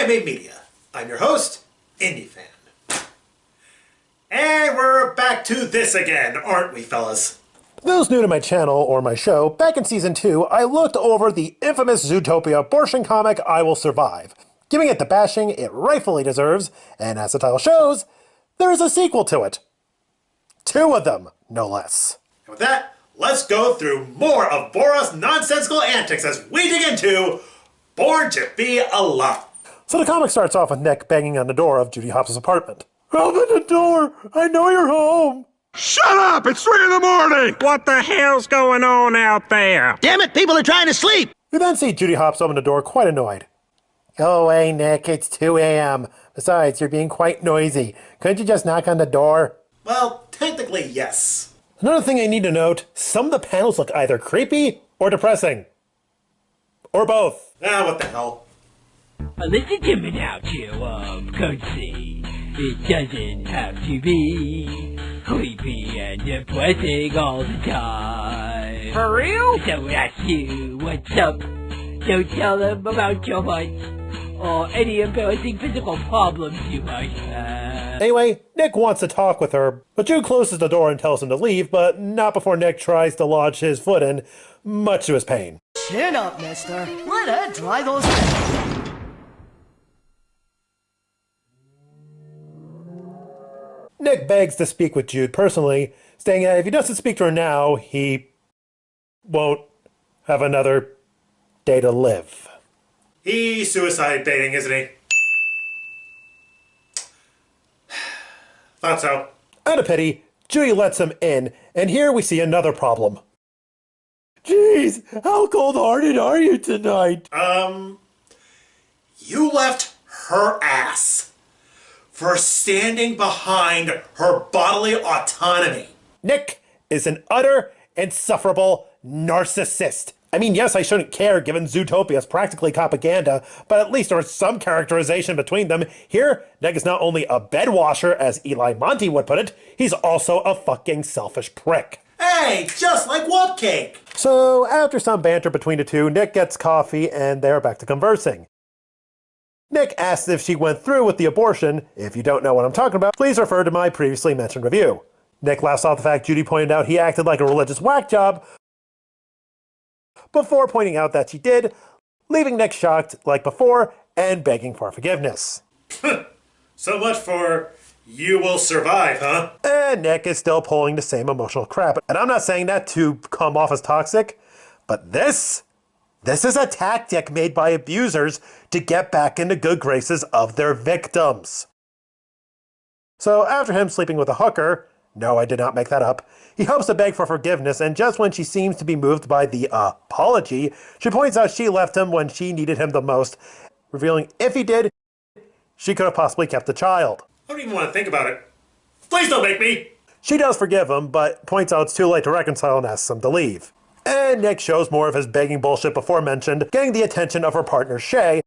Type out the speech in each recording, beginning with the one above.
Fandemic Media. I'm your host, IndieFan. And we're back to this again, aren't we, fellas? For those new to my channel or my show, back in Season 2, I looked over the infamous Zootopia abortion comic, I Will Survive, giving it the bashing it rightfully deserves, and as the title shows, there is a sequel to it. 2 of them, no less. And with that, let's go through more of Bora's nonsensical antics as we dig into Born to Be Alive. So the comic starts off with Nick banging on the door of Judy Hopps' apartment. Open the door! I know you're home! Shut up! It's 3 in the morning! What the hell's going on out there? Damn it, people are trying to sleep! We then see Judy Hopps open the door quite annoyed. Go away, Nick, it's 2 a.m. Besides, you're being quite noisy. Couldn't you just knock on the door? Well, technically, yes. Another thing I need to note, some of the panels look either creepy or depressing. Or both. Ah, what the hell. Listen to me now, Courtesy. It doesn't have to be creepy and depressing all the time. For real? So ask you, what's up? Don't tell them about your month or any embarrassing physical problems you might have. Anyway, Nick wants to talk with her, but Jude closes the door and tells him to leave, but not before Nick tries to lodge his foot in, much to his pain. Chin up, mister. Let her dry those... Nick begs to speak with Jude personally, saying that if he doesn't speak to her now, he won't have another day to live. He's suicide baiting, isn't he? Thought so. Out of pity, Judy lets him in, and here we see another problem. Jeez, how cold-hearted are you tonight? You left her ass for standing behind her bodily autonomy. Nick is an utter, insufferable narcissist. I mean, yes, I shouldn't care given Zootopia is practically propaganda, but at least there's some characterization between them. Here, Nick is not only a bedwasher, as Eli Monty would put it, he's also a fucking selfish prick. Hey, just like Whoopcake! So, after some banter between the two, Nick gets coffee and they're back to conversing. Nick asks if she went through with the abortion. If you don't know what I'm talking about, please refer to my previously mentioned review. Nick laughs off the fact Judy pointed out he acted like a religious whack job before pointing out that she did, leaving Nick shocked like before and begging for forgiveness. So much for you will survive, huh? And Nick is still pulling the same emotional crap. And I'm not saying that to come off as toxic, but this is a tactic made by abusers to get back in the good graces of their victims. So after him sleeping with a hooker, no, I did not make that up, he hopes to beg for forgiveness, and just when she seems to be moved by the apology, she points out she left him when she needed him the most, revealing if he did, she could have possibly kept the child. I don't even want to think about it. Please don't make me! She does forgive him, but points out it's too late to reconcile and asks him to leave. And Nick shows more of his begging bullshit before mentioned, getting the attention of her partner Shay,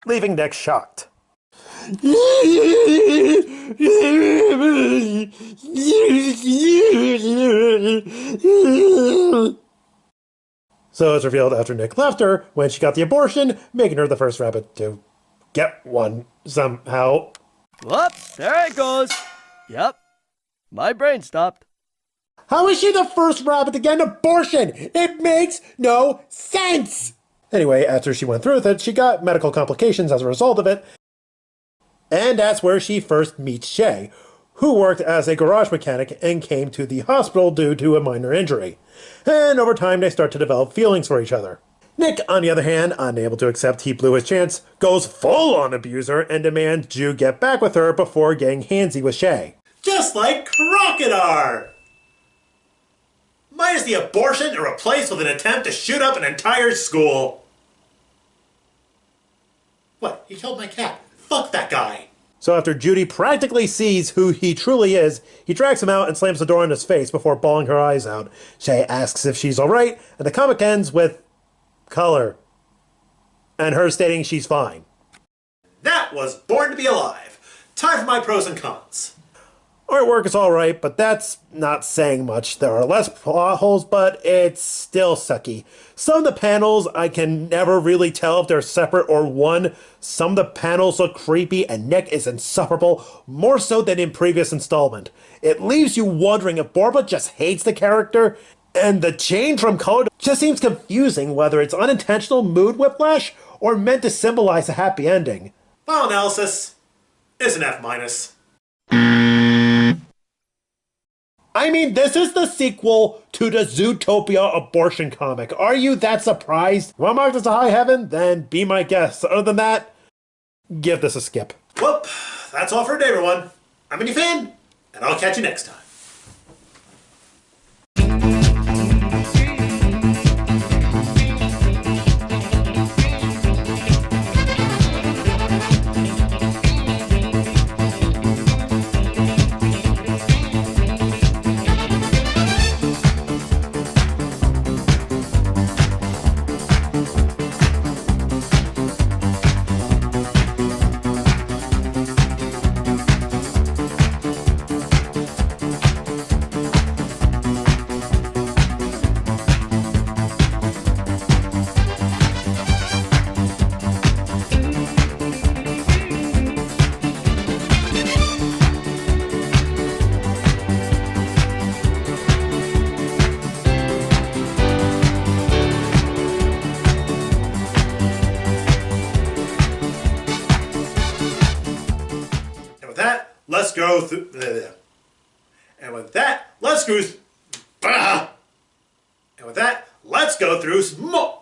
leaving Nick shocked. So it's revealed after Nick left her when she got the abortion, making her the first rabbit to get one somehow. Whoops, there it goes. Yep, my brain stopped. How is she the first rabbit to get an abortion? It makes no sense! Anyway, after she went through with it, she got medical complications as a result of it. And that's where she first meets Shay, who worked as a garage mechanic and came to the hospital due to a minor injury. And over time, they start to develop feelings for each other. Nick, on the other hand, unable to accept he blew his chance, goes full-on abuser and demands Jude get back with her before getting handsy with Shay. Just like Crocodile! Minus the abortion and replaced with an attempt to shoot up an entire school. What? He killed my cat. Fuck that guy. So after Judy practically sees who he truly is, he drags him out and slams the door in his face before bawling her eyes out. Shay asks if she's alright, and the comic ends with color. And her stating she's fine. That was Born to Be Alive. Time for my pros and cons. Artwork is alright, but that's not saying much. There are less plot holes, but it's still sucky. Some of the panels, I can never really tell if they're separate or one. Some of the panels look creepy and Nick is insufferable, more so than in previous installment. It leaves you wondering if Borba just hates the character, and the change from color just seems confusing whether it's unintentional mood whiplash or meant to symbolize a happy ending. Final analysis is an F-. I mean, this is the sequel to the Zootopia Abortion Comic. Are you that surprised? Want to mark this a high heaven? Then be my guest. Other than that, give this a skip. Well, that's all for today, everyone. I'm a new fan, and I'll catch you next time. Let's go through. And with that, let's go. And with that, let's go through more.